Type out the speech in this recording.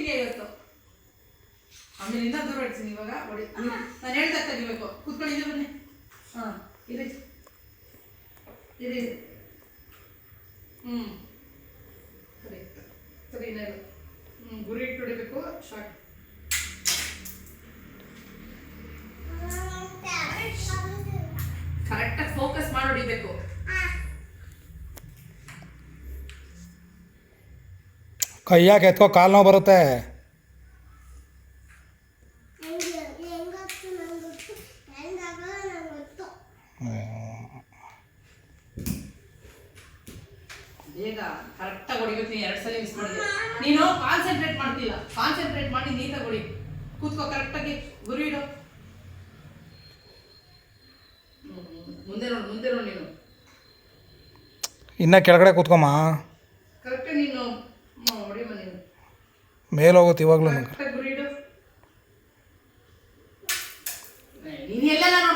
Shooting ಇವತ್ತು. ಆಮೇಲೆ ಇನ್ನೂ ದೂರ ಇಡ್ತೀನಿ ಇವಾಗ ಹೊಡಿ. ನಾನು ಹೇಳ್ದಾಗ ತೆಗಿಬೇಕು. ಕೂತ್ಕೊಳ್ಳಿ ಬನ್ನಿ. ಹಾಂ ಇರಿ ಇರಿ. ಸರಿ ಸರಿ ಇನ್ನೇನು ಗುರಿ ಇಟ್ಟು ಹೊಡಿಬೇಕು. ಶಾರ್ಟ್ ಕರೆಕ್ಟಾಗಿ ಫೋಕಸ್ ಮಾಡಿ ಹೊಡಿಬೇಕು. ಕೈಯಾಗೆ ಎತ್ಕೋ, ಕಾಲು ನೋವು ಬರುತ್ತೆ. ಬೇಗ ಕರೆಕ್ಟಾಗಿ ಹೊಡಿಬೇಕು. ನೀನು 2 ಸಲ ಮಿಸ್ ಮಾಡಿದೆ. ನೀನು ಕಾನ್ಸಂಟ್ರೇಟ್ ಮಾಡ್ತಿಲ್ಲ. ಕಾನ್ಸಂಟ್ರೇಟ್ ಮಾಡಿ ನೀಟಾಗಿ ಹೊಡಿ. ಕೂತ್ಕೋ, ಕರೆಕ್ಟಾಗಿ ಗುರಿ ಇಡು. ಮುಂದೆ ನೋಡು ನೀನು. ಇನ್ನು ಕೆಳಗಡೆ ಕೂತ್ಕೊಮ್ಮ. ಕರೆಕ್ಟಾಗಿ ನೀನು ಹೊಡಿಮ. ನೀನು ಮೇಲೆ ಹೋಗುತ್ತೆ ಇವಾಗಲೂ. ಕರೆಕ್ಟಾಗಿ ಗುರಿ ಇಡು. ನೀನು